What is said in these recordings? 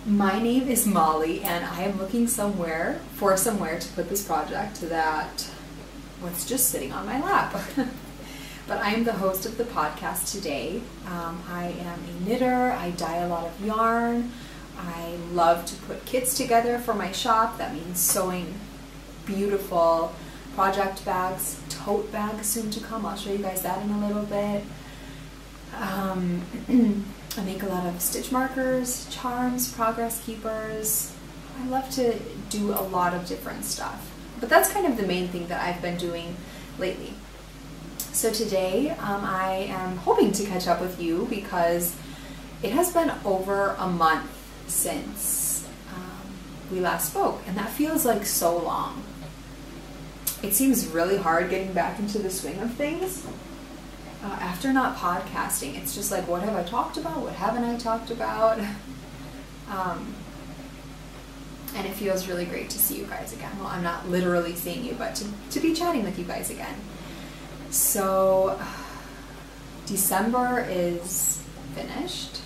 My name is Molly, and I am looking for somewhere to put this project that was just sitting on my lap. But I am the host of the podcast today. I am a knitter. I dye a lot of yarn. I love to put kits together for my shop. That means sewing beautiful project bags, tote bags soon to come. I'll show you guys that in a little bit. I make a lot of stitch markers, charms, progress keepers. I love to do a lot of different stuff. But that's kind of the main thing that I've been doing lately. So today I am hoping to catch up with you because it has been over a month since we last spoke, and that feels like so long. It seems really hard getting back into the swing of things. After not podcasting, it's just like, what have I talked about? What haven't I talked about? And it feels really great to see you guys again. Well, I'm not literally seeing you, but to be chatting with you guys again. So, December is finished.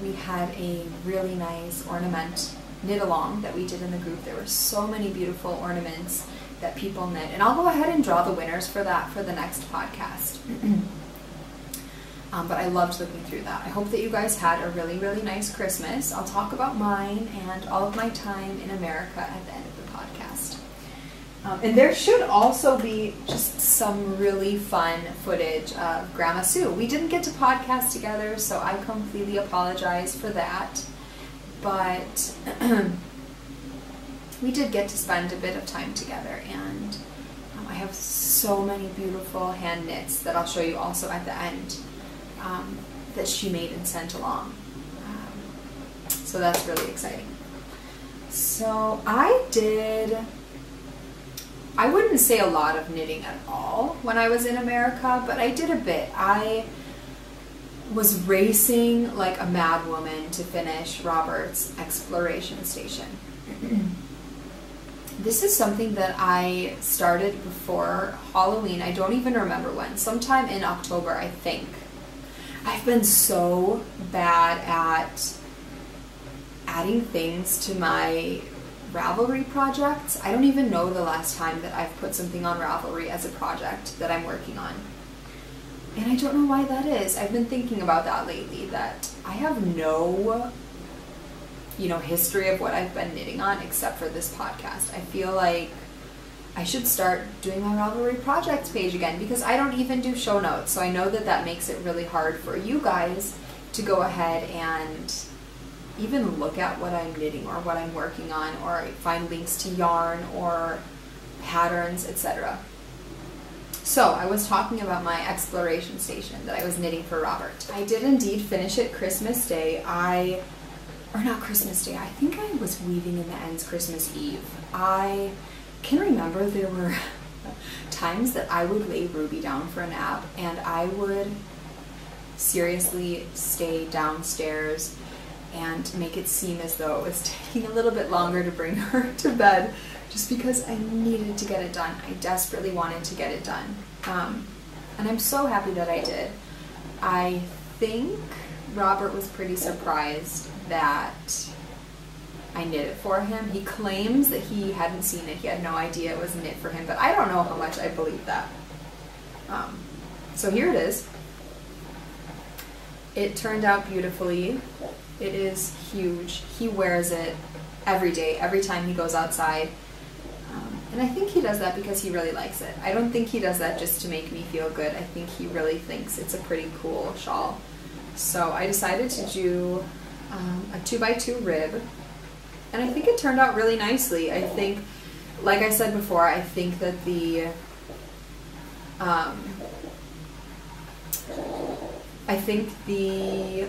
We had a really nice ornament knit-along that we did in the group. There were so many beautiful ornaments that people knit, and I'll go ahead and draw the winners for that for the next podcast. But I loved looking through that. I hope that you guys had a really, really nice Christmas. I'll talk about mine and all of my time in America at the end of the podcast. And there should also be just some really fun footage of Grandma Sue. We didn't get to podcast together, so I completely apologize for that. But we did get to spend a bit of time together, and I have so many beautiful hand knits that I'll show you also at the end that she made and sent along. So that's really exciting. So I wouldn't say a lot of knitting at all when I was in America, but I did a bit. I was racing like a mad woman to finish Robert's exploration station. This is something that I started before Halloween. I don't even remember when. Sometime in October, I think. I've been so bad at adding things to my Ravelry projects. I don't even know the last time that I've put something on Ravelry as a project that I'm working on. And I don't know why that is. I've been thinking about that lately, that I have no history of what I've been knitting on except for this podcast. I feel like I should start doing my Ravelry projects page again because I don't even do show notes. So I know that that makes it really hard for you guys to go ahead and even look at what I'm knitting or what I'm working on, or find links to yarn or patterns, etc. So I was talking about my exploration station that I was knitting for Robert. I did indeed finish it Christmas Day. Or not Christmas Day, I think I was weaving in the ends Christmas Eve. I can remember there were times that I would lay Ruby down for a nap, and I would seriously stay downstairs and make it seem as though it was taking a little bit longer to bring her to bed, just because I needed to get it done. I desperately wanted to get it done. And I'm so happy that I did. I think Robert was pretty surprised that I knit it for him. He claims that he hadn't seen it. He had no idea it was knit for him, but I don't know how much I believe that. So here it is. It turned out beautifully. It is huge. He wears it every day, every time he goes outside. And I think he does that because he really likes it. I don't think he does that just to make me feel good. I think he really thinks it's a pretty cool shawl. So I decided to do a 2x2 rib, and I think it turned out really nicely. I think, like I said before, I think that the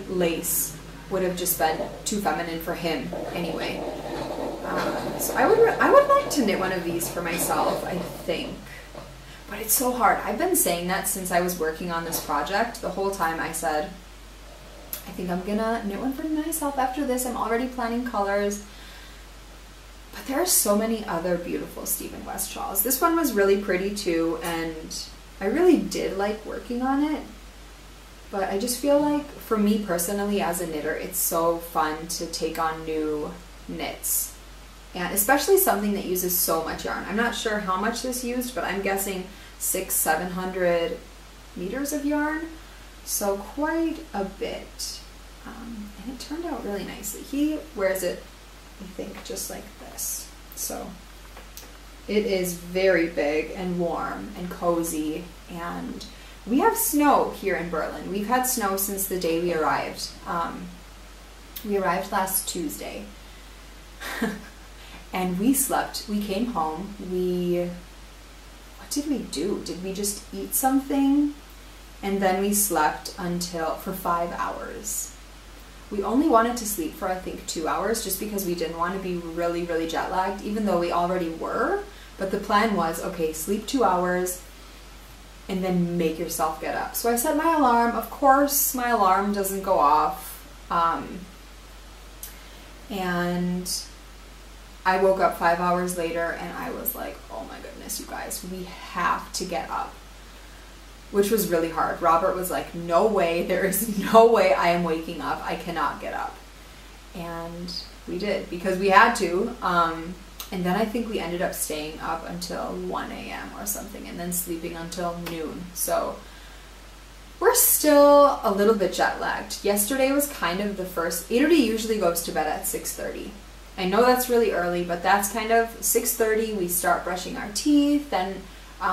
lace would have just been too feminine for him anyway. So I would like to knit one of these for myself, I think. But it's so hard. I've been saying that since I was working on this project. The whole time I said, I think I'm gonna knit one for myself after this. I'm already planning colors. But there are so many other beautiful Stephen West shawls. This one was really pretty too, and I really did like working on it. But I just feel like, for me personally as a knitter, it's so fun to take on new knits. And especially something that uses so much yarn. I'm not sure how much this used, but I'm guessing 600-700 meters of yarn. So quite a bit. And it turned out really nicely. He wears it, I think, just like this. So it is very big and warm and cozy, and we have snow here in Berlin. We've had snow since the day we arrived. We arrived last Tuesday. And we slept. We came home. What did we do? Did we just eat something? And then we slept for 5 hours. We only wanted to sleep for, I think, 2 hours, just because we didn't want to be really, really jet lagged, even though we already were. But the plan was, okay, sleep 2 hours and then make yourself get up. So I set my alarm. Of course, my alarm doesn't go off. And I woke up 5 hours later and I was like, oh my goodness, you guys, we have to get up. Which was really hard. Robert was like, no way, there is no way I am waking up. I cannot get up. And we did, because we had to. And then I think we ended up staying up until 1 a.m. or something, and then sleeping until noon. So we're still a little bit jet lagged. Yesterday was kind of the first. Idori usually goes to bed at 6:30. I know that's really early, but that's kind of 6:30. We start brushing our teeth, then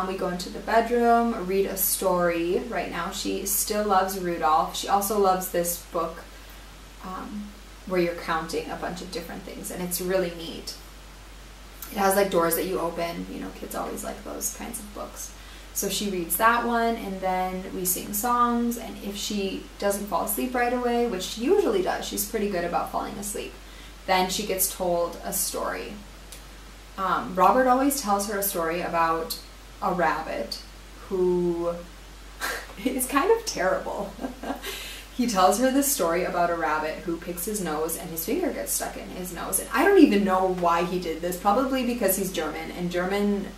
we go into the bedroom, read a story. Right now she still loves Rudolph. She also loves this book where you're counting a bunch of different things, and it's really neat. It has like doors that you open. You know, kids always like those kinds of books. So she reads that one, and then we sing songs, and if she doesn't fall asleep right away, which she usually does, she's pretty good about falling asleep, then she gets told a story. Robert always tells her a story about a rabbit who is kind of terrible. He tells her this story about a rabbit who picks his nose and his finger gets stuck in his nose. And I don't even know why he did this, probably because he's German, and German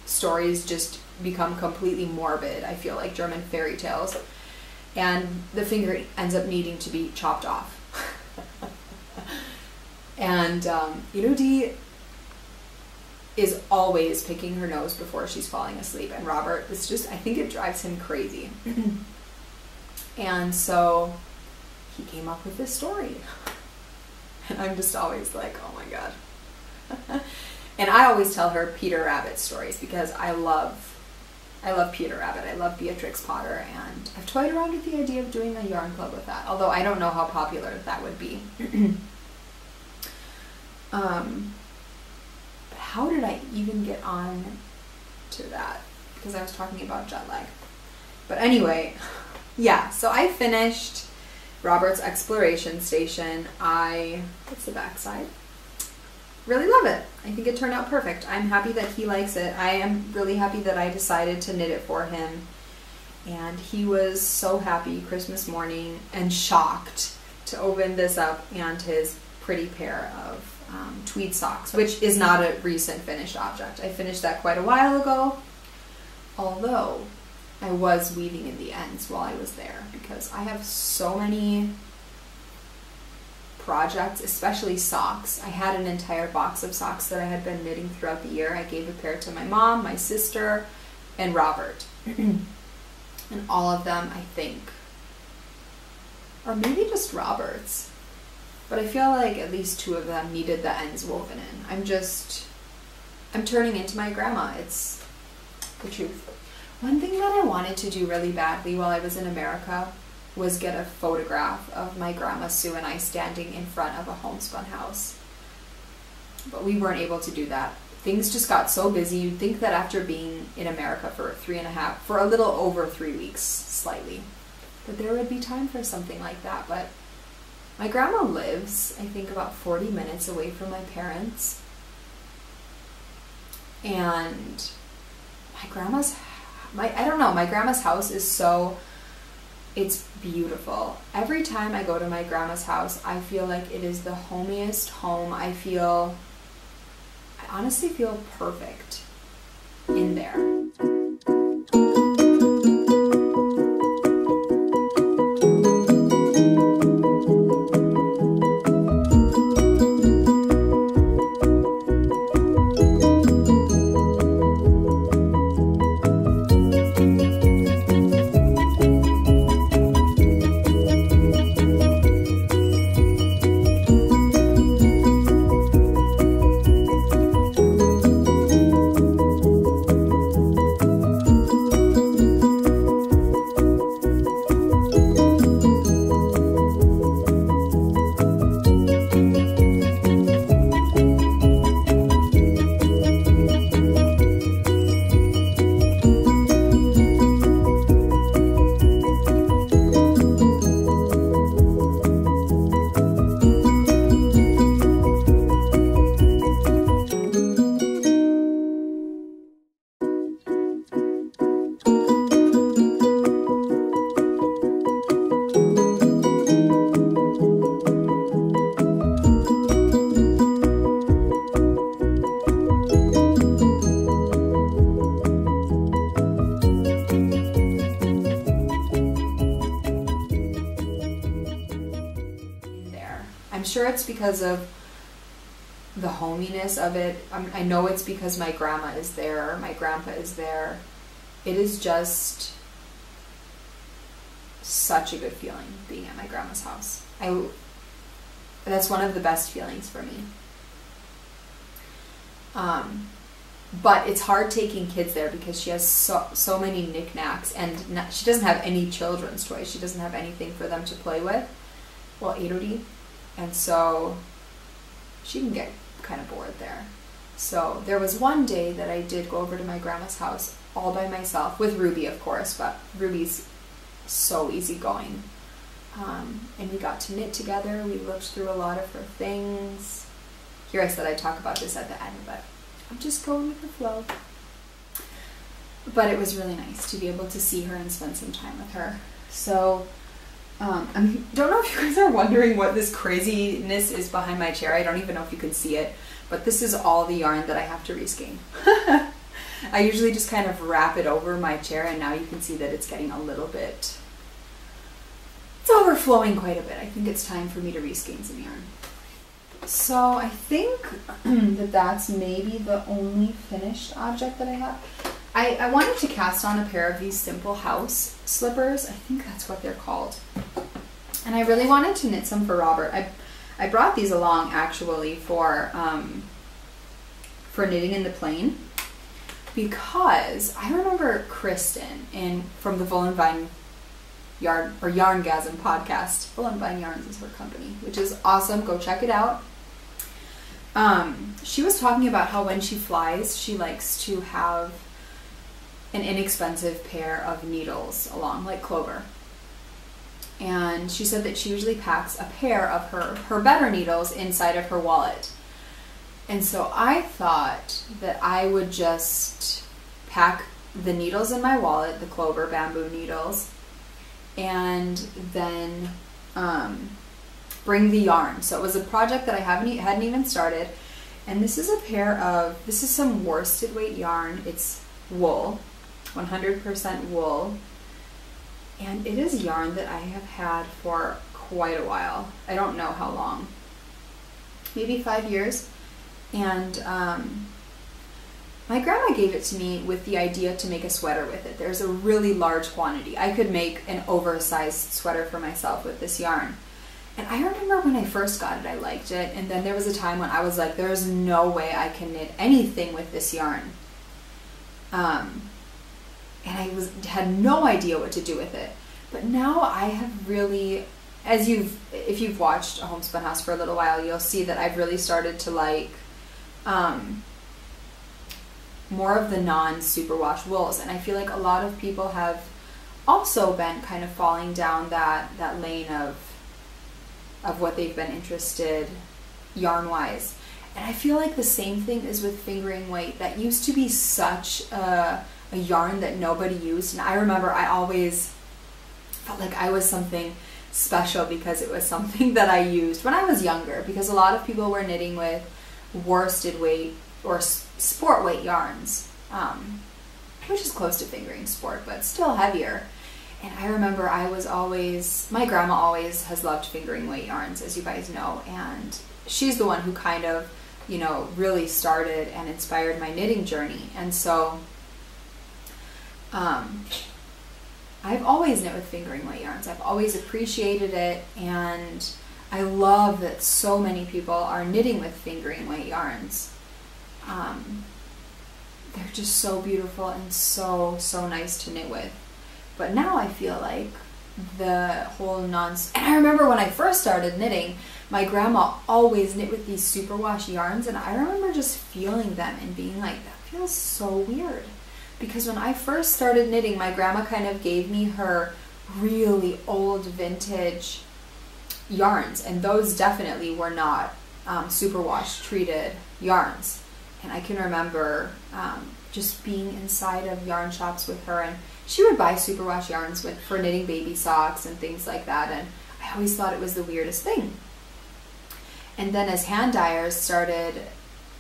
stories just become completely morbid. I feel like German fairy tales. And the finger ends up needing to be chopped off. And Elodie is always picking her nose before she's falling asleep, and Robert, it's just, I think it drives him crazy. And so he came up with this story. And I'm just always like, oh my god. And I always tell her Peter Rabbit stories because I love Peter Rabbit. I love Beatrix Potter, and I've toyed around with the idea of doing a yarn club with that, although I don't know how popular that would be. But how did I even get on to that? Because I was talking about jet lag. But anyway, yeah, so I finished Robert's exploration station. What's the back side? Really love it. I think it turned out perfect. I'm happy that he likes it. I am really happy that I decided to knit it for him. And he was so happy Christmas morning and shocked to open this up and his pretty pair of tweed socks, which is not a recent finished object. I finished that quite a while ago, although I was weaving in the ends while I was there because I have so many projects, especially socks. I had an entire box of socks that I had been knitting throughout the year. I gave a pair to my mom, my sister, and Robert. And all of them, I think, or maybe just Robert's, but I feel like at least 2 of them needed the ends woven in. I'm turning into my grandma. It's the truth. One thing that I wanted to do really badly while I was in America was get a photograph of my grandma Sue and I standing in front of a homespun house. But we weren't able to do that. Things just got so busy. You'd think that after being in America for a little over 3 weeks, slightly, that there would be time for something like that. But my grandma lives, I think, about 40 minutes away from my parents. And my grandma's house is so, it's beautiful. Every time I go to my grandma's house, I feel like it is the homiest home. I honestly feel perfect in there. sure it's because of the hominess of it. I know it's because my grandma is there, my grandpa is there. It is just such a good feeling being at my grandma's house. That's one of the best feelings for me. But it's hard taking kids there because she has so many knickknacks, and she doesn't have any children's toys. She doesn't have anything for them to play with. Well, Adody. And so she can get kind of bored there. So there was one day that I did go over to my grandma's house all by myself, with Ruby, of course, but Ruby's so easygoing. And we got to knit together. We looked through a lot of her things. Here I said I'd talk about this at the end, but I'm just going with the flow. But it was really nice to be able to see her and spend some time with her. So I don't know if you guys are wondering what this craziness is behind my chair. I don't even know if you can see it, but this is all the yarn that I have to reskein. I usually just kind of wrap it over my chair, and now you can see that it's getting a little bit, it's overflowing quite a bit. I think it's time for me to reskein some yarn. So I think that that's maybe the only finished object that I have. I wanted to cast on a pair of these Simple House slippers. I think that's what they're called. And I really wanted to knit some for Robert. I brought these along actually for knitting in the plain, because I remember Kristen from the Wool and Vine Yarngasm podcast. Wool and Vine Yarns is her company, which is awesome. Go check it out. She was talking about how when she flies, she likes to have an inexpensive pair of needles along, like Clover. And she said that she usually packs a pair of her better needles inside of her wallet. And so I thought that I would just pack the needles in my wallet, the Clover bamboo needles, and then bring the yarn. So it was a project that I hadn't even started. And this is this is some worsted weight yarn. It's wool, 100% wool. And it is yarn that I have had for quite a while. I don't know how long. Maybe 5 years. And my grandma gave it to me with the idea to make a sweater with it. There's a really large quantity. I could make an oversized sweater for myself with this yarn. And I remember when I first got it, I liked it. And then there was a time when I was like, there's no way I can knit anything with this yarn. And I had no idea what to do with it. But now I have really, if you've watched A Homespun House for a little while, you'll see that I've really started to like more of the non-superwash wools. And I feel like a lot of people have also been kind of falling down that lane of what they've been interested yarn-wise. And I feel like the same thing is with fingering weight. That used to be such a yarn that nobody used, and I remember I always felt like I was something special because it was something that I used when I was younger, because a lot of people were knitting with worsted weight or sport weight yarns, which is close to fingering sport, but still heavier. And I remember my grandma always has loved fingering weight yarns, as you guys know, and she's the one who kind of, really started and inspired my knitting journey. And so I've always knit with fingering weight yarns. I've always appreciated it, and I love that so many people are knitting with fingering weight yarns. They're just so beautiful and so nice to knit with. But now I feel like the whole and I remember when I first started knitting, my grandma always knit with these superwash yarns, and I remember just feeling them and being like, that feels so weird. Because when I first started knitting, my grandma kind of gave me her really old vintage yarns, and those definitely were not superwash treated yarns. And I can remember just being inside of yarn shops with her, and she would buy superwash yarns for knitting baby socks and things like that, and I always thought it was the weirdest thing. And then as hand dyers started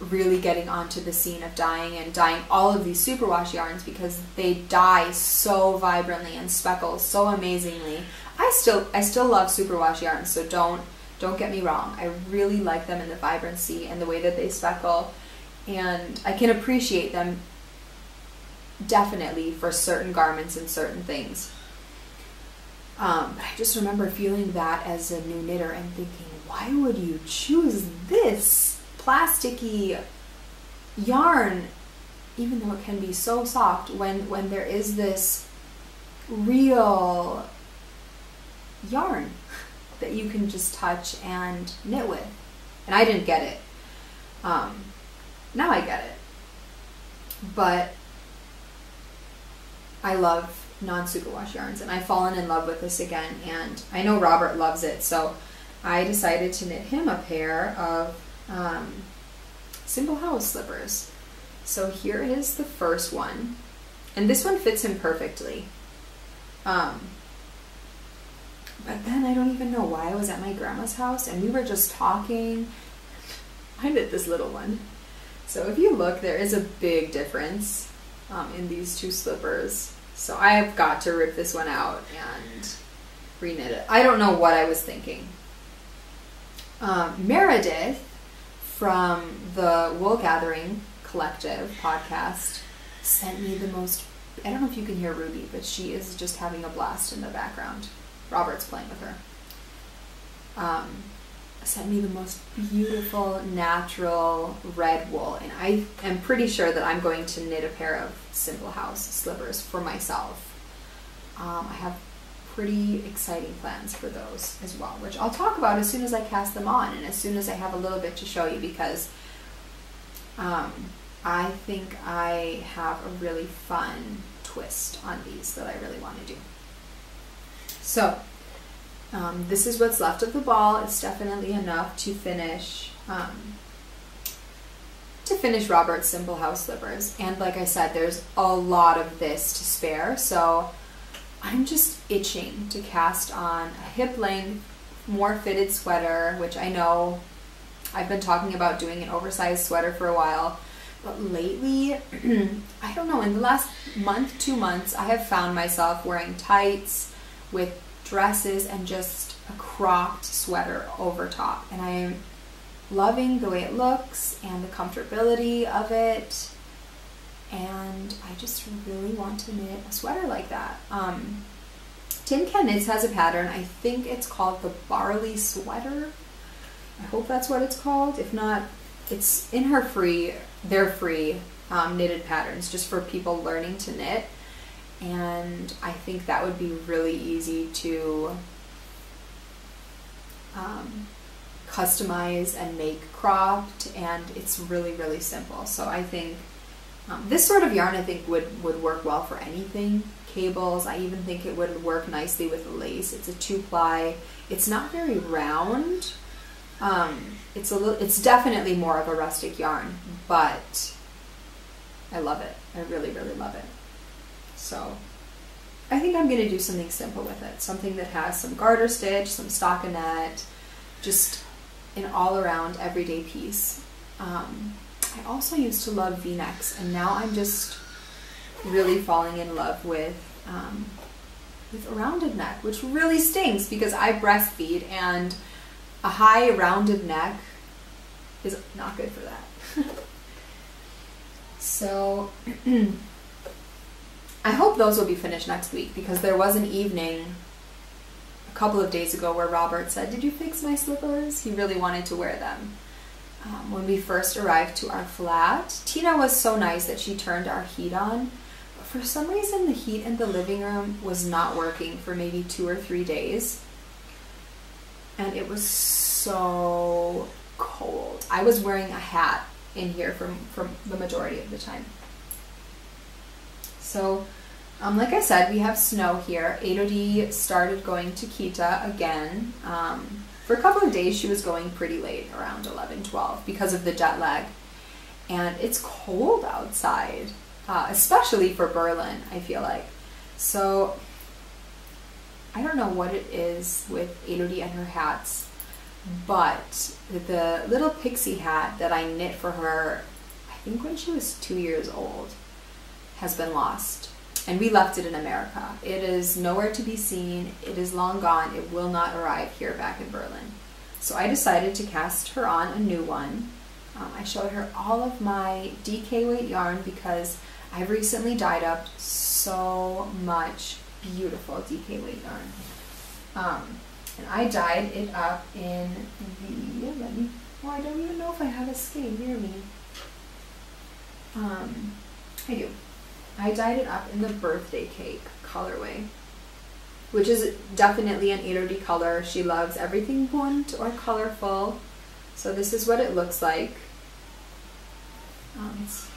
really getting onto the scene of dyeing all of these superwash yarns, because they dye so vibrantly and speckle so amazingly. I still love superwash yarns, so don't Don't get me wrong. I really like them in the vibrancy and the way that they speckle. And I can appreciate them definitely for certain garments and certain things. But I just remember feeling that as a new knitter and thinking, why would you choose this plasticky yarn, even though it can be so soft, when there is this real yarn that you can just touch and knit with? And I didn't get it. Now I get it. But I love non-superwash yarns, and I've fallen in love with this again, and I know Robert loves it, so I decided to knit him a pair of Simple House slippers. So here is the first one, and this one fits him perfectly. But then I don't even know why I was at my grandma's house and we were just talking. I knit this little one. So if you look, there is a big difference in these two slippers. So I have got to rip this one out and reknit it. I don't know what I was thinking. Meredith from the Wool Gathering Collective podcast sent me the most, I don't know if you can hear Ruby, but she is just having a blast in the background. Robert's playing with her. Sent me the most beautiful natural red wool, and I am pretty sure that I'm going to knit a pair of Simple House slippers for myself. I have pretty exciting plans for those as well, which I'll talk about as soon as I cast them on and as soon as I have a little bit to show you, because I think I have a really fun twist on these that I really want to do. So this is what's left of the ball. It's definitely enough to finish Robert's Simple House slippers. And like I said, there's a lot of this to spare, so I'm just itching to cast on a hip length, more fitted sweater, which I know I've been talking about doing an oversized sweater for a while. But lately, I don't know, in the last month, 2 months, I have found myself wearing tights with dresses and just a cropped sweater over top. And I am loving the way it looks and the comfortability of it. And I just really want to knit a sweater like that. Tin Can Knits has a pattern. I think it's called the Barley Sweater. I hope that's what it's called. If not, it's in her their free knitted patterns just for people learning to knit. And I think that would be really easy to customize and make cropped, and it's really, really simple. So I think this sort of yarn I think would work well for anything. Cables, I even think it would work nicely with lace. It's a 2-ply. It's not very round. It's definitely more of a rustic yarn, but I love it. I really, really love it. So I think I'm going to do something simple with it. Something that has some garter stitch, some stockinette, just an all-around everyday piece. I also used to love V-necks, and now I'm just really falling in love with a rounded neck, which really stinks because I breastfeed, and a high rounded neck is not good for that. So I hope those will be finished next week, because there was an evening a couple of days ago where Robert said, "Did you fix my slippers?" He really wanted to wear them. When we first arrived to our flat, Tina was so nice that she turned our heat on, but for some reason the heat in the living room was not working for maybe 2 or 3 days, and it was so cold. I was wearing a hat in here for the majority of the time. So, like I said, we have snow here. Elodie started going to Kita again. For a couple of days, she was going pretty late, around 11, 12, because of the jet lag. And it's cold outside, especially for Berlin, I feel like. So, I don't know what it is with Elodie and her hats, but the little pixie hat that I knit for her, I think when she was 2 years old, has been lost. And we left it in America. It is nowhere to be seen. It is long gone. It will not arrive here back in Berlin. So I decided to cast her on a new one. I showed her all of my DK weight yarn because I've recently dyed up so much beautiful DK weight yarn. And I dyed it up in the, well, I don't even know if I have a skein near me. I do. I dyed it up in the birthday cake colorway, which is definitely an 8OD color. She loves everything bunt or colorful. So this is what it looks like. It's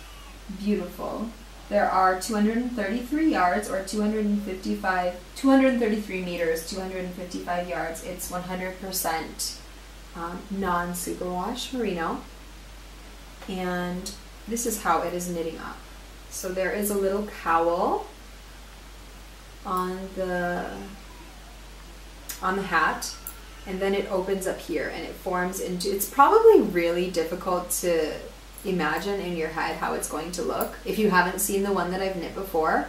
beautiful. There are 233 yards or 233 meters, 255 yards. It's 100% non-superwash merino. And this is how it is knitting up. So there is a little cowl on the hat, and then it opens up here and it forms into, it's probably really difficult to imagine in your head how it's going to look if you haven't seen the one that I've knit before,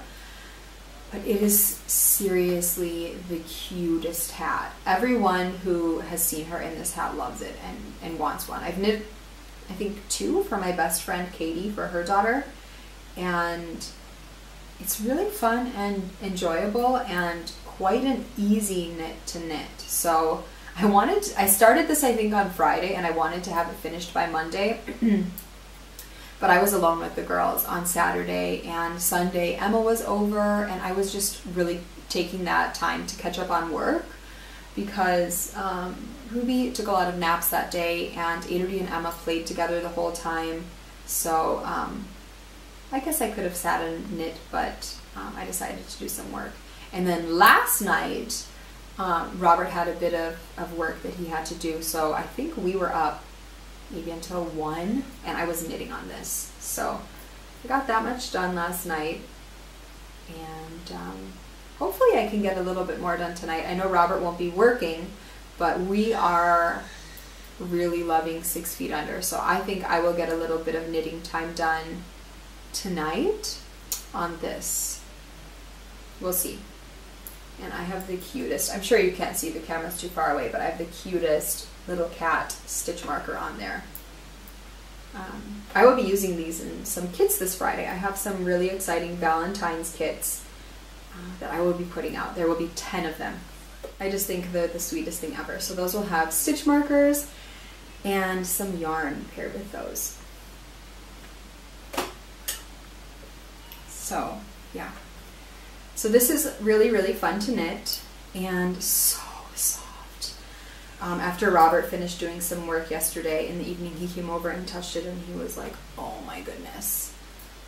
but it is seriously the cutest hat. Everyone who has seen her in this hat loves it and wants one. I've knit, I think, 2 for my best friend Katie for her daughter, and it's really fun and enjoyable and quite an easy knit to knit. So I started this, I think, on Friday, and I wanted to have it finished by Monday. But I was alone with the girls on Saturday and Sunday. Emma was over, and I was just really taking that time to catch up on work because Ruby took a lot of naps that day, and 8OD and Emma played together the whole time. So I guess I could have sat and knit, but I decided to do some work. And then last night, Robert had a bit of work that he had to do, so I think we were up maybe until 1, and I was knitting on this. So I got that much done last night, and hopefully I can get a little bit more done tonight. I know Robert won't be working, but we are really loving 6 feet under, so I think I will get a little bit of knitting time done tonight on this. We'll see. And I have the cutest, I'm sure you can't see, the camera's too far away, but I have the cutest little cat stitch marker on there. I will be using these in some kits this Friday. I have some really exciting Valentine's kits that I will be putting out. There will be 10 of them. I just think they're the sweetest thing ever. So those will have stitch markers and some yarn paired with those. So yeah. So this is really, really fun to knit and so soft. After Robert finished doing some work yesterday in the evening, he came over and touched it and he was like, oh my goodness,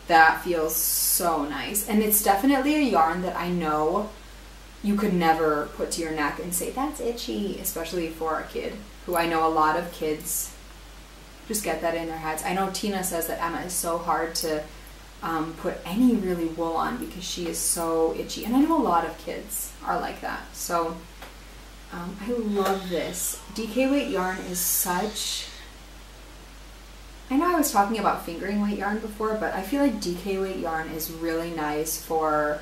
that feels so nice. And it's definitely a yarn that I know you could never put to your neck and say, that's itchy, especially for a kid, who I know a lot of kids just get that in their heads. I know Tina says that Emma is so hard to put any really wool on because she is so itchy, and I know a lot of kids are like that. So I love this. DK weight yarn is such, I know I was talking about fingering weight yarn before, but I feel like DK weight yarn is really nice for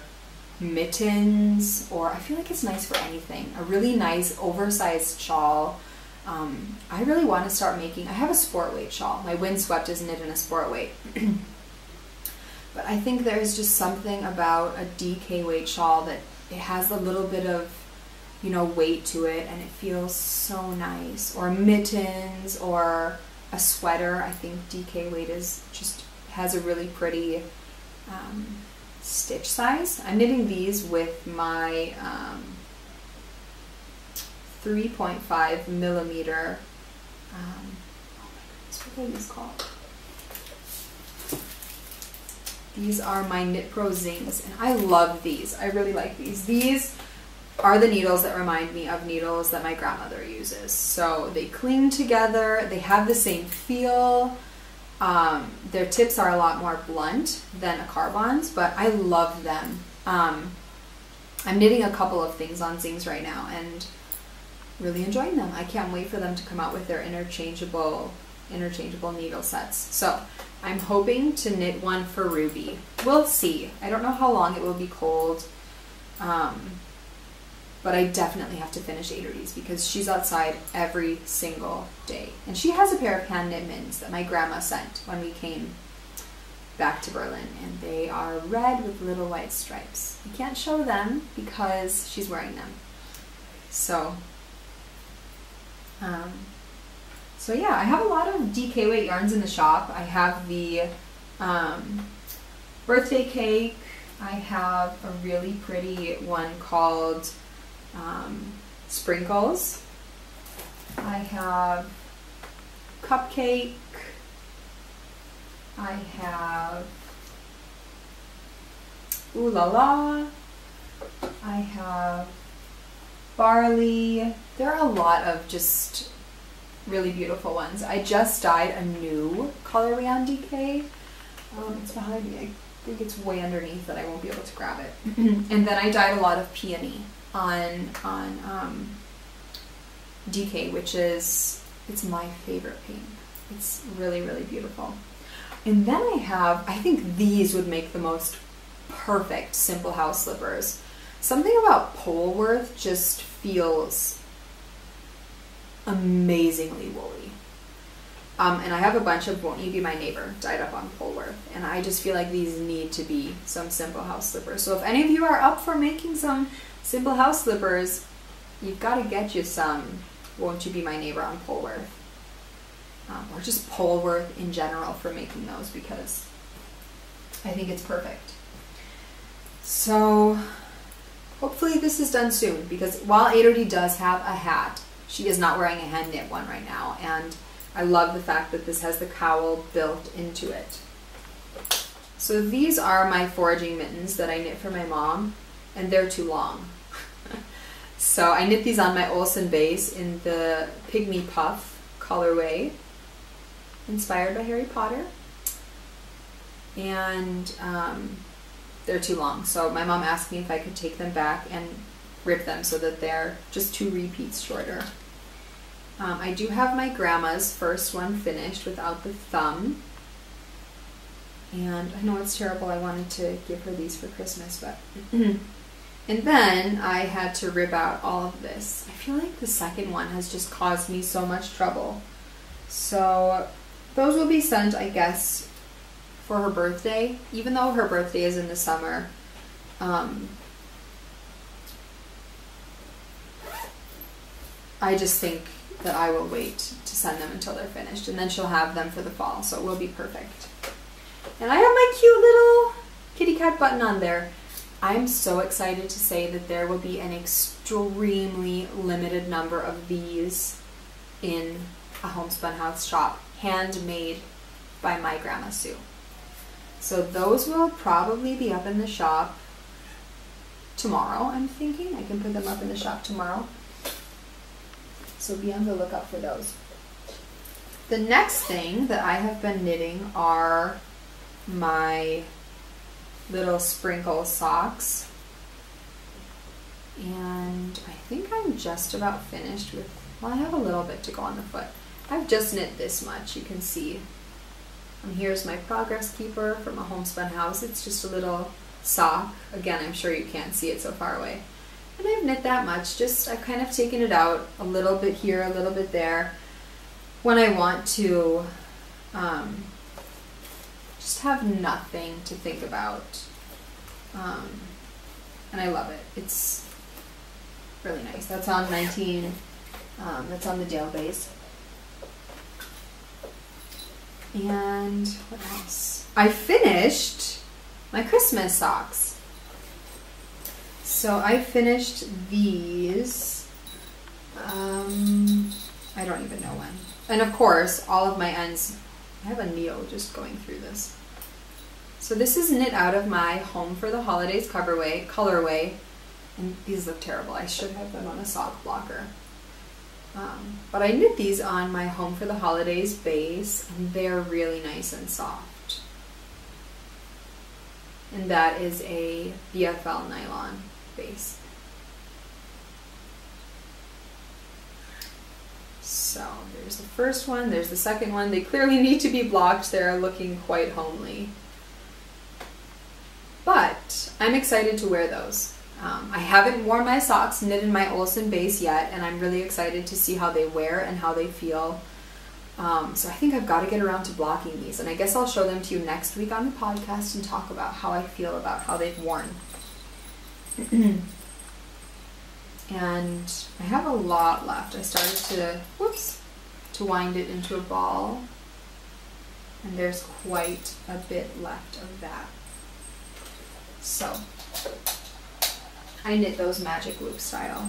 mittens, or I feel like it's nice for anything. A really nice oversized shawl. I really want to start making, I have a sport weight shawl. My windswept is knit in a sport weight. But I think there's just something about a DK weight shawl that it has a little bit of, you know, weight to it, and it feels so nice. Or mittens or a sweater. I think DK weight is just has a really pretty stitch size. I'm knitting these with my 3.5 millimeter. Oh my goodness, what are these called? These are my Knit Pro Zings, and I love these. I really like these. These are the needles that remind me of needles that my grandmother uses. So they cling together, they have the same feel. Their tips are a lot more blunt than a Carbon's, but I love them. I'm knitting a couple of things on Zings right now and really enjoying them. I can't wait for them to come out with their interchangeable needle sets. So I'm hoping to knit one for Ruby. We'll see. I don't know how long it will be cold. but I definitely have to finish Aderty's because she's outside every single day. And she has a pair of hand knit mittens that my grandma sent when we came back to Berlin, and they are red with little white stripes. I can't show them because she's wearing them. So yeah, I have a lot of DK weight yarns in the shop. I have the birthday cake. I have a really pretty one called Sprinkles. I have Cupcake. I have Ooh La La. I have Barley. There are a lot of just really beautiful ones. I just dyed a new colorway on DK. It's behind me. I think it's way underneath that I won't be able to grab it. And then I dyed a lot of peony on DK, which is, it's my favorite pink. It's really, really beautiful. And then I think these would make the most perfect Simple House slippers. Something about Polworth just feels amazingly woolly. And I have a bunch of Won't You Be My Neighbor dyed up on Polworth, and I just feel like these need to be some Simple House slippers. So if any of you are up for making some Simple House slippers, you've got to get you some Won't You Be My Neighbor on Polworth. Or just Polworth in general for making those, because I think it's perfect. So hopefully this is done soon, because while Aderty does have a hat, she is not wearing a hand knit one right now, and I love the fact that this has the cowl built into it. So these are my foraging mittens that I knit for my mom, and they're too long. So I knit these on my Olsen base in the Pygmy Puff colorway, inspired by Harry Potter. And they're too long, so my mom asked me if I could take them back and rip them so that they're just 2 repeats shorter. I do have my grandma's first one finished without the thumb, and I know it's terrible, I wanted to give her these for Christmas, but and then I had to rip out all of this. I feel like the second one has just caused me so much trouble. So those will be sent, I guess, for her birthday, even though her birthday is in the summer. I just think that I will wait to send them until they're finished, and then she'll have them for the fall, so it will be perfect. And I have my cute little kitty cat button on there. I'm so excited to say that there will be an extremely limited number of these in a Homespun House shop, handmade by my Grandma Sue. So those will probably be up in the shop tomorrow, I'm thinking. I can put them up in the shop tomorrow. So be on the lookout for those. The next thing that I have been knitting are my little sprinkle socks. And I think I'm just about finished with, well, I have a little bit to go on the foot. I've just knit this much, you can see. And here's my progress keeper from a Homespun House. It's just a little sock. Again, I'm sure you can't see it so far away. And I've knit that much, just I've kind of taken it out a little bit here, a little bit there, when I want to just have nothing to think about. And I love it. It's really nice. That's on 19, that's on the Dale base. And what else? I finished my Christmas socks. So I finished these, I don't even know when. And of course, all of my ends, I have a needle just going through this. So this is knit out of my Home for the Holidays colorway, and these look terrible. I should have them on a sock blocker. But I knit these on my Home for the Holidays base, and they're really nice and soft. And that is a BFL nylon base. So there's the first one, there's the second one. They clearly need to be blocked. They're looking quite homely. But I'm excited to wear those. I haven't worn my socks knit in my Olsen base yet, and I'm really excited to see how they wear and how they feel. So I think I've got to get around to blocking these, and I guess I'll show them to you next week on the podcast and talk about how I feel about how they've worn. And I have a lot left. I started to wind it into a ball, and there's quite a bit left of that. So I knit those magic loop style.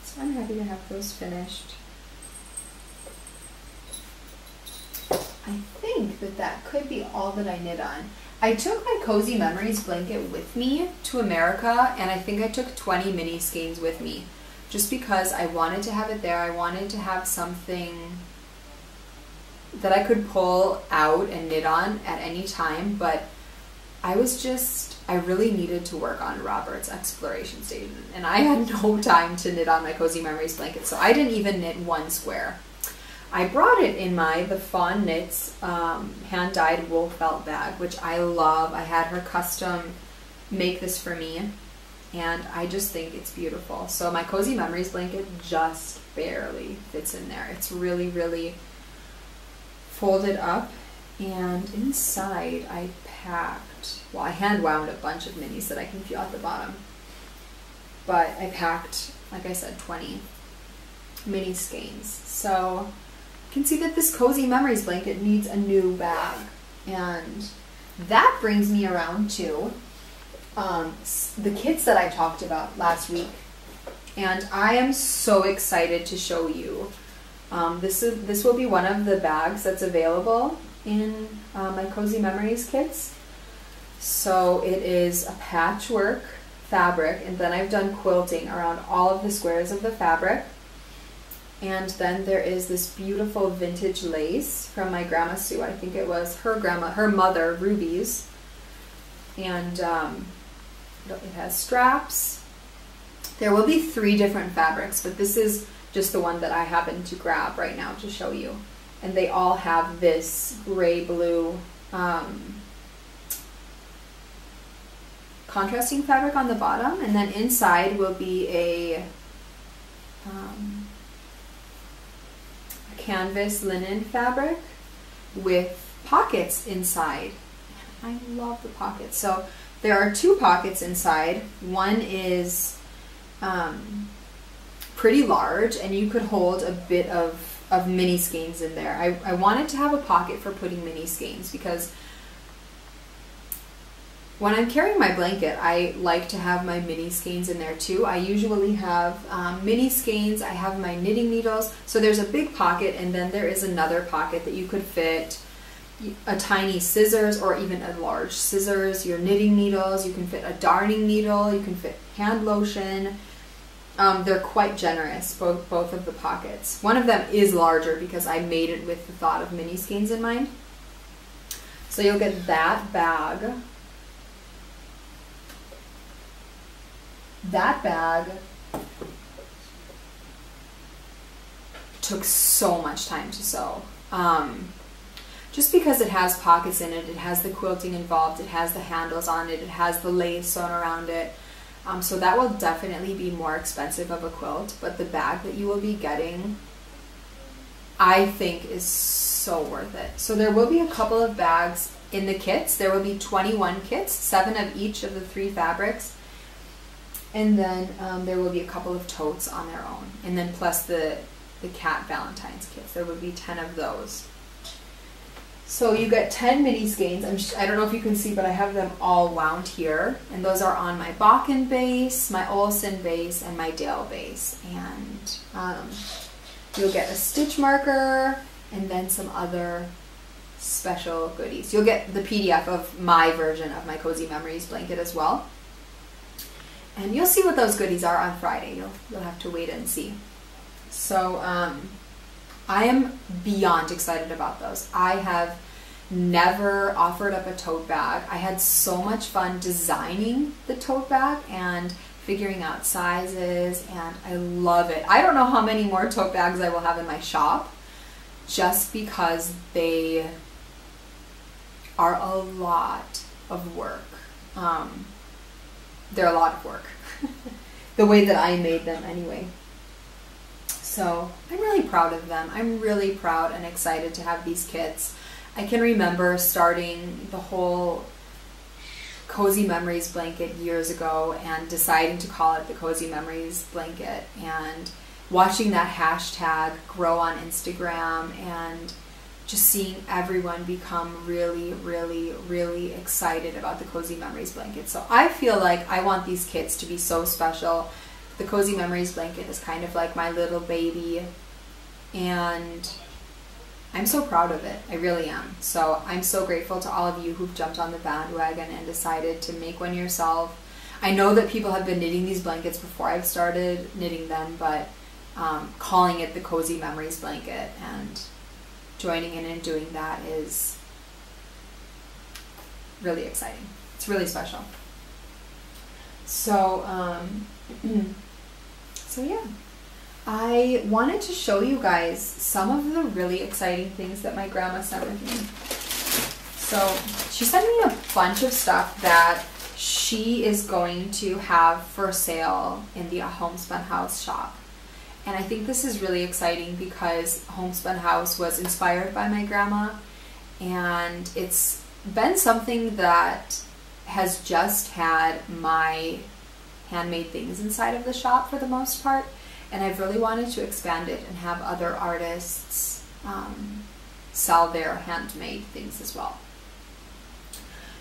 So I'm happy to have those finished. I think that could be all that I knit on. I took my Cozy Memories blanket with me to America, and I think I took 20 mini skeins with me just because I wanted to have it there. I wanted to have something that I could pull out and knit on at any time, but I really needed to work on Robert's exploration station, and I had no time to knit on my Cozy Memories blanket, so I didn't even knit one square. I brought it in the Fawn Knits hand-dyed wool felt bag, which I love. I had her custom make this for me, and I just think it's beautiful. So my Cozy Memories blanket just barely fits in there. It's really, really folded up, and inside I hand wound a bunch of minis that I can feel at the bottom. But I packed, like I said, 20 mini skeins. So you can see that this Cozy Memories blanket needs a new bag. And that brings me around to the kits that I talked about last week. And I am so excited to show you. This will be one of the bags that's available in my Cozy Memories kits. So it is a patchwork fabric, and then I've done quilting around all of the squares of the fabric. And then there is this beautiful vintage lace from my Grandma Sue. I think it was her mother, Ruby's. And it has straps. There will be 3 different fabrics, but this is just the one that I happen to grab right now to show you. And they all have this gray-blue contrasting fabric on the bottom, and then inside will be a canvas linen fabric with pockets inside. I love the pockets. So there are 2 pockets inside. One is pretty large, and you could hold a bit of mini skeins in there. I wanted to have a pocket for putting mini skeins because when I'm carrying my blanket, I like to have my mini skeins in there too. I usually have mini skeins, I have my knitting needles, so there's a big pocket, and then there is another pocket that you could fit a tiny scissors or even a large scissors, your knitting needles, you can fit a darning needle, you can fit hand lotion. They're quite generous, both of the pockets. One of them is larger because I made it with the thought of mini skeins in mind. So you'll get that bag. That bag took so much time to sew. Just because it has pockets in it, it has the quilting involved, it has the handles on it, it has the lace sewn around it. So that will definitely be more expensive of a quilt, but the bag that you will be getting, I think, is so worth it. So there will be a couple of bags in the kits. There will be 21 kits, 7 of each of the 3 fabrics. And then there will be a couple of totes on their own. And then plus the cat Valentine's kits. There will be 10 of those. So you get 10 mini skeins. I don't know if you can see, but I have them all wound here. And those are on my Bakken base, my Olsen base, and my Dale base. And you'll get a stitch marker and then some other special goodies. You'll get the PDF of my version of my Cozy Memories blanket as well. And you'll see what those goodies are on Friday. You'll have to wait and see. So I am beyond excited about those. I have never offered up a tote bag. I had so much fun designing the tote bag and figuring out sizes, and I love it. I don't know how many more tote bags I will have in my shop just because are a lot of work. They're a lot of work. The way that I made them anyway. So I'm really proud of them. I'm really proud and excited to have these kits. I can remember starting the whole Cozy Memories blanket years ago and deciding to call it the Cozy Memories blanket and watching that hashtag grow on Instagram and just seeing everyone become really, really, really excited about the Cozy Memories blanket. So I feel like I want these kits to be so special. The Cozy Memories blanket is kind of like my little baby, and I'm so proud of it. I really am. So I'm so grateful to all of you who've jumped on the bandwagon and decided to make one yourself. I know that people have been knitting these blankets before I've started knitting them, but calling it the Cozy Memories blanket and joining in and doing that is really exciting. It's really special. So, so yeah. I wanted to show you guys some of the really exciting things that my grandma sent with me. So she sent me a bunch of stuff that she is going to have for sale in the Homespun House shop. And I think this is really exciting because Homespun House was inspired by my grandma, and it's been something that has just had my handmade things inside of the shop for the most part. And I've really wanted to expand it and have other artists sell their handmade things as well.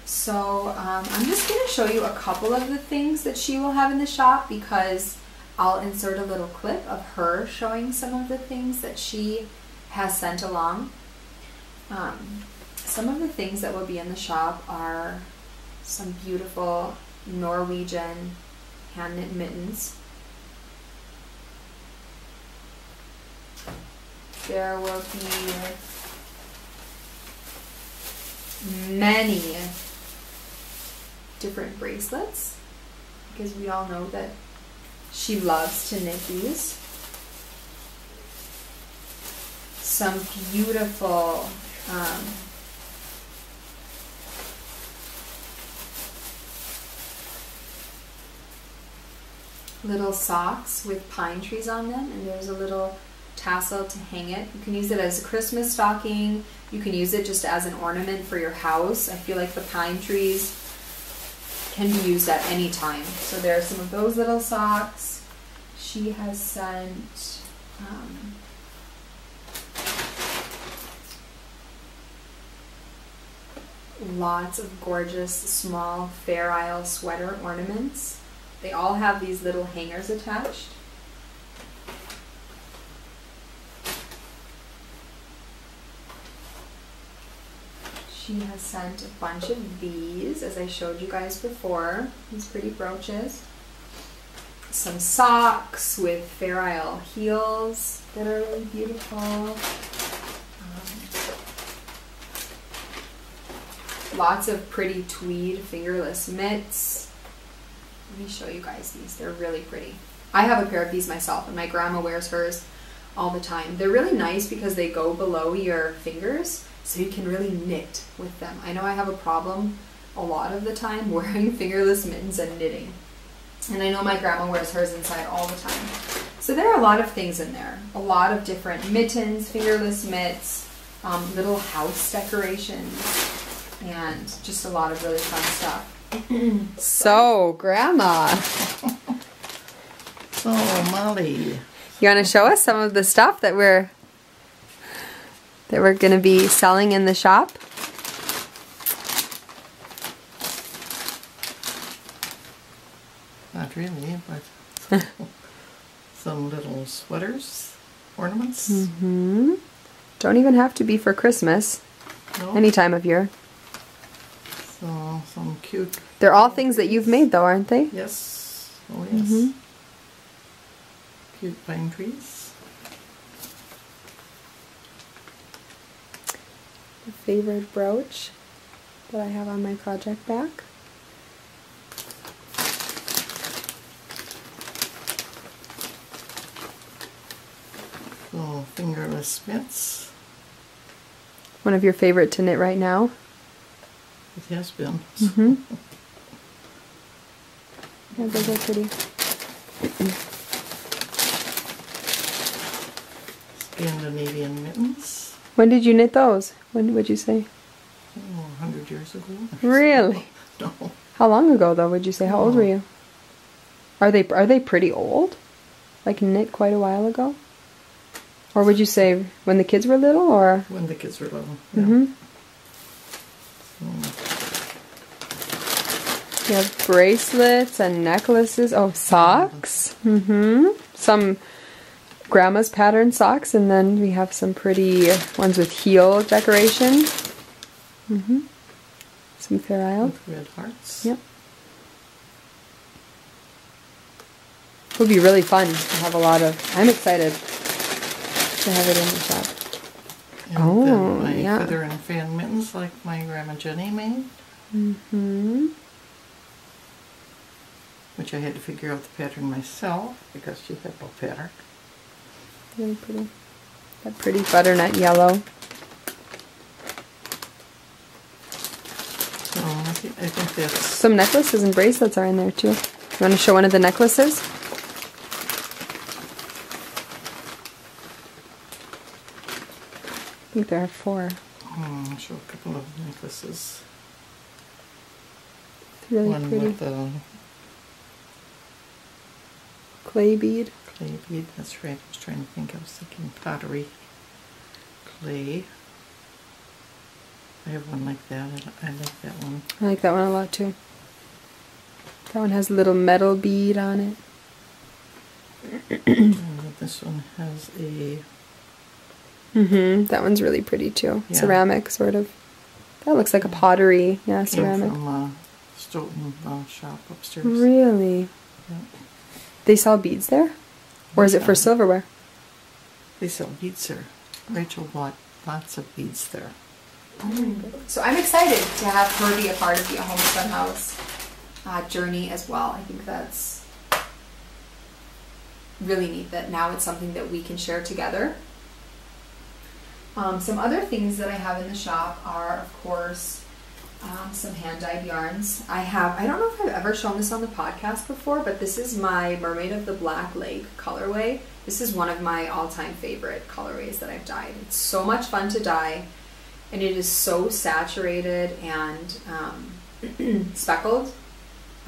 So I'm just going to show you a couple of the things that she will have in the shop, because I'll insert a little clip of her showing some of the things that she has sent along. Some of the things that will be in the shop are some beautiful Norwegian hand knit mittens. There will be many different bracelets, because we all know that she loves to knit these. Some beautiful little socks with pine trees on them, and there's a little tassel to hang it. You can use it as a Christmas stocking. You can use it just as an ornament for your house. I feel like the pine trees can be used at any time. So there are some of those little socks. She has sent lots of gorgeous small Fair Isle sweater ornaments. They all have these little hangers attached. She has sent a bunch of these, as I showed you guys before, these pretty brooches. Some socks with Fair Isle heels that are really beautiful. Lots of pretty tweed fingerless mitts. Let me show you guys these. They're really pretty. I have a pair of these myself, and my grandma wears hers all the time. They're really nice because they go below your fingers, so you can really knit with them. I know I have a problem a lot of the time wearing fingerless mittens and knitting. And I know my grandma wears hers inside all the time. So there are a lot of things in there. A lot of different mittens, fingerless mitts, little house decorations, and just a lot of really fun stuff. So, Grandma. So, Molly. You want to show us some of the stuff that we're going to be selling in the shop? Not really, but some little sweaters, ornaments. Mm-hmm. Don't even have to be for Christmas. No. Any time of year. So, some cute... They're all things that you've made though, aren't they? Yes. Oh, yes. Mm-hmm. Cute pine trees. The favorite brooch that I have on my project back. So, fingerless mitts. One of your favorite to knit right now? It has been. Mm-hmm. Yeah, those are pretty. Scandinavian mittens. When did you knit those? When would you say? Oh, 100 years ago. Really? No. How long ago though, would you say? How old were you? Are they pretty old? Like knit quite a while ago? Or would you say when the kids were little, or? When the kids were little. Yeah. Mm-hmm. You have bracelets and necklaces. Oh, socks. Mm-hmm. Some grandma's pattern socks, and then we have some pretty ones with heel decoration. Mm-hmm. Some Fair Isle. With red hearts. Yep. It would be really fun to have a lot of. I'm excited to have it in the shop. And then my feather and fan mittens like my Grandma Jenny made. Mm-hmm. Which I had to figure out the pattern myself because she had no pattern. Really pretty. That pretty butternut yellow. So I think that's... Some necklaces and bracelets are in there too. You want to show one of the necklaces? I think there are 4. I'll show a couple of necklaces. It's really one pretty. with a clay bead. Clay bead, that's right. I was trying to think. I was thinking pottery. Clay. I have one like that. I like that one. I like that one a lot too. That one has a little metal bead on it. And this one has a... Mm-hmm. That one's really pretty too. Yeah. Ceramic, sort of. That looks like a pottery. Yeah, Came ceramic. from Stoughton shop upstairs. Really? Yeah. They sell beads there? Or is it for silverware? They sell beads there. Rachel bought lots of beads there. So I'm excited to have her be a part of the Homespun House journey as well. I think that's really neat that now it's something that we can share together. Some other things that I have in the shop are, of course, some hand-dyed yarns. I don't know if I've ever shown this on the podcast before, but this is my Mermaid of the Black Lake colorway. This is one of my all-time favorite colorways that I've dyed. It's so much fun to dye, and it is so saturated and speckled.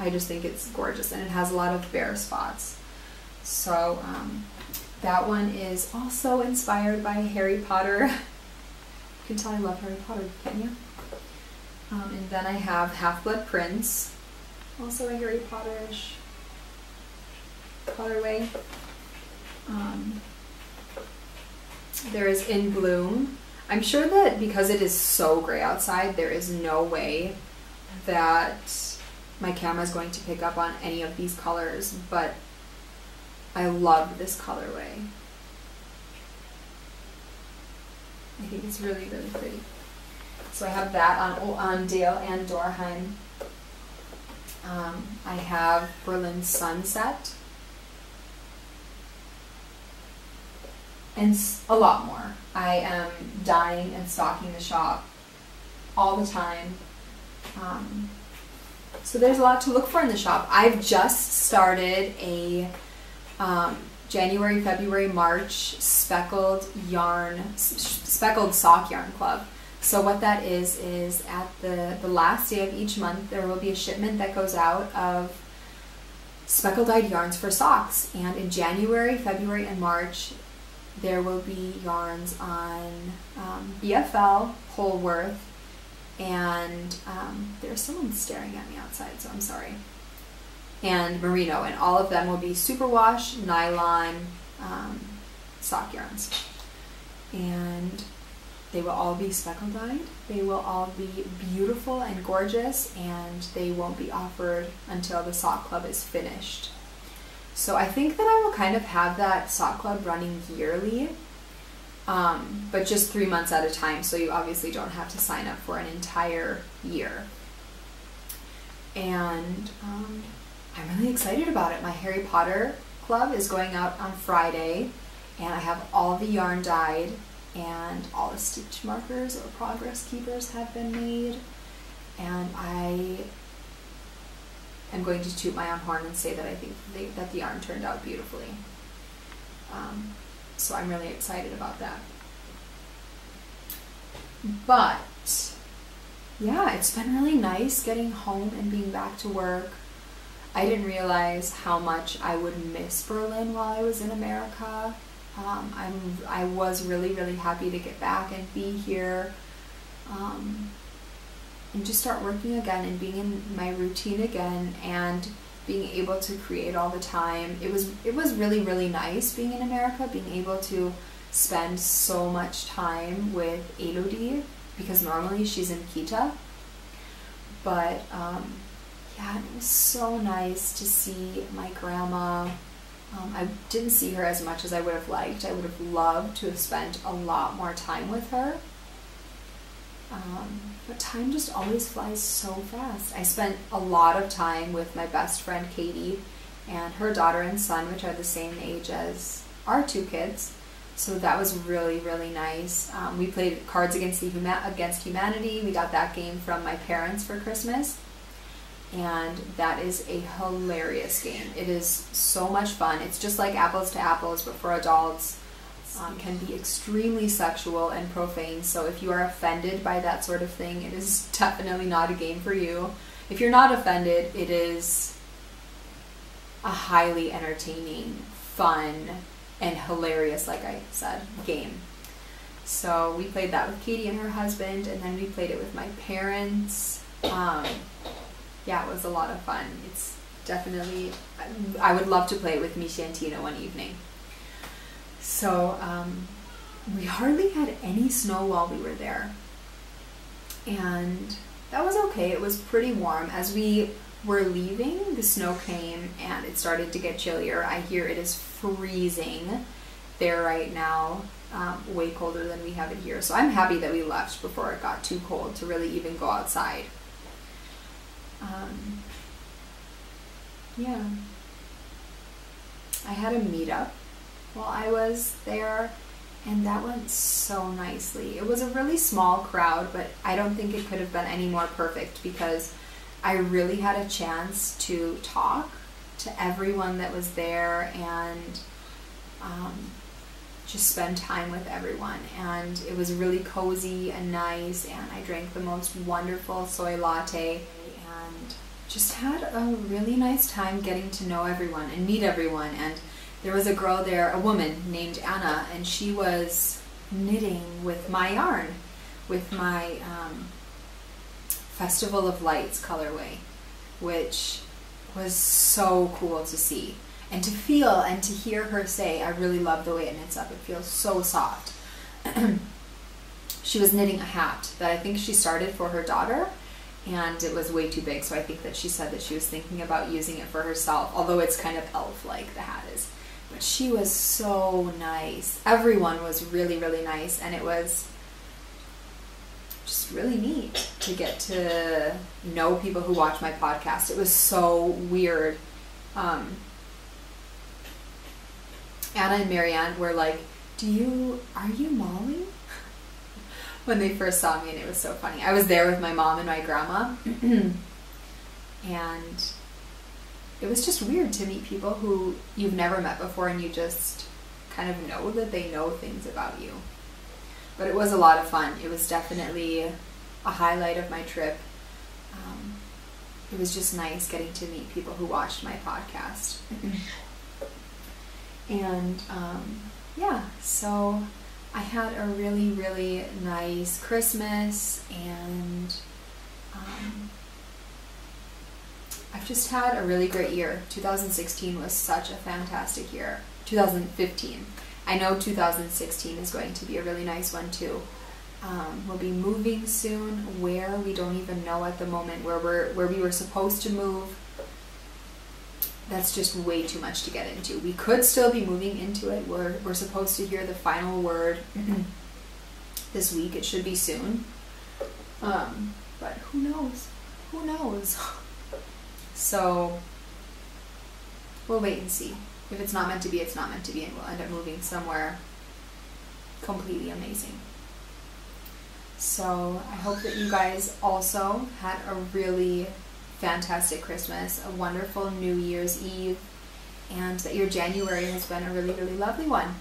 I just think it's gorgeous, and it has a lot of bare spots. So that one is also inspired by Harry Potter. You can tell I love Harry Potter, can't you? And then I have Half-Blood Prince, also a Harry Potter-ish colorway. There is In Bloom. I'm sure that because it is so gray outside, there is no way that my camera is going to pick up on any of these colors, but I love this colorway. I think it's really, really pretty. So I have that on Dale and Dorheim. I have Berlin Sunset. And a lot more. I am dyeing and stocking the shop all the time. So there's a lot to look for in the shop. I've just started a January, February, March speckled sock yarn club. So what that is at the last day of each month, there will be a shipment that goes out of speckled dyed yarns for socks. And in January, February, and March, there will be yarns on BFL, Polworth, and there's someone staring at me outside, so I'm sorry. And merino, and all of them will be superwash, nylon sock yarns. And they will all be speckled dyed. They will all be beautiful and gorgeous, and they won't be offered until the sock club is finished. So I think that I will kind of have that sock club running yearly, but just 3 months at a time, so you obviously don't have to sign up for an entire year. And I'm really excited about it. My Harry Potter club is going out on Friday, and I have all the yarn dyed, and all the stitch markers or progress keepers have been made. and I am going to toot my own horn and say that I think that the yarn turned out beautifully. So I'm really excited about that. But yeah, it's been really nice getting home and being back to work. I didn't realize how much I would miss Berlin while I was in America. I was really, really happy to get back and be here, and just start working again and being in my routine again and being able to create all the time. It was really, really nice being in America, being able to spend so much time with Elodie, because normally she's in Kita. But yeah, it was so nice to see my grandma. I didn't see her as much as I would have liked. I would have loved to have spent a lot more time with her. But time just always flies so fast. I spent a lot of time with my best friend Katie and her daughter and son, which are the same age as our two kids. So that was really, really nice. We played Cards Against Humanity. We got that game from my parents for Christmas. And that is a hilarious game. It is so much fun. It's just like Apples to Apples, but for adults. Can be extremely sexual and profane, so if you are offended by that sort of thing, it is definitely not a game for you. If you're not offended, it is a highly entertaining, fun, and hilarious, like I said, game. So we played that with Katie and her husband, and then we played it with my parents. Yeah, it was a lot of fun. It's definitely, I would love to play it with Misha and Tina one evening. So we hardly had any snow while we were there, and that was okay. It was pretty warm. As we were leaving, the snow came and it started to get chillier. I hear it is freezing there right now, way colder than we have it here. So I'm happy that we left before it got too cold to really even go outside. Yeah, I had a meetup while I was there, and that went so nicely. It was a really small crowd, but I don't think it could have been any more perfect, because I really had a chance to talk to everyone that was there and just spend time with everyone. And it was really cozy and nice, and I drank the most wonderful soy latte and just had a really nice time getting to know everyone and meet everyone. And there was a girl there, a woman named Anna, and she was knitting with my yarn, with my Festival of Lights colorway, which was so cool to see and to feel and to hear her say, I really love the way it knits up. It feels so soft. She was knitting a hat that I think she started for her daughter, and it was way too big, so I think that she said that she was thinking about using it for herself, although it's kind of elf-like, the hat is. But she was so nice. Everyone was really, really nice, and it was just really neat to get to know people who watch my podcast. It was so weird. Anna and Marianne were like, are you Molly? When they first saw me, and it was so funny. I was there with my mom and my grandma, and it was just weird to meet people who you've never met before, and you just kind of know that they know things about you. But it was a lot of fun. It was definitely a highlight of my trip. It was just nice getting to meet people who watched my podcast. And yeah, so I had a really, really nice Christmas, and I've just had a really great year. 2016 was such a fantastic year. 2015. I know 2016 is going to be a really nice one too. We'll be moving soon, where we don't even know at the moment, where we were supposed to move. That's just way too much to get into. We could still be moving into it. We're supposed to hear the final word this week. It should be soon. But who knows? Who knows? So we'll wait and see. If it's not meant to be, it's not meant to be, and we'll end up moving somewhere completely amazing. So I hope that you guys also had a really fantastic Christmas, a wonderful New Year's Eve, and that your January has been a really, really lovely one.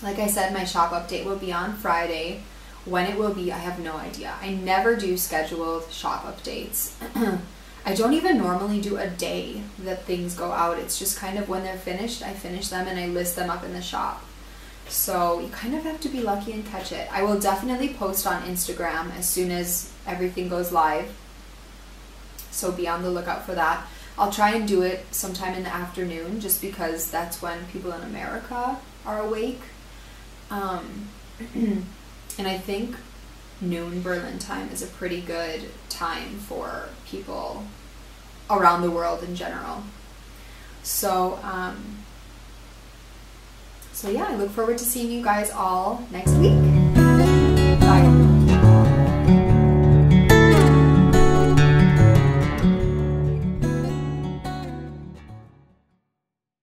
Like I said, my shop update will be on Friday. When it will be, I have no idea. I never do scheduled shop updates. I don't even normally do a day that things go out. It's just kind of when they're finished, I finish them and I list them up in the shop. So you kind of have to be lucky and catch it. I will definitely post on Instagram as soon as everything goes live. So be on the lookout for that. I'll try and do it sometime in the afternoon just because that's when people in America are awake. And I think noon Berlin time is a pretty good time for people around the world in general. So, so yeah, I look forward to seeing you guys all next week. Bye.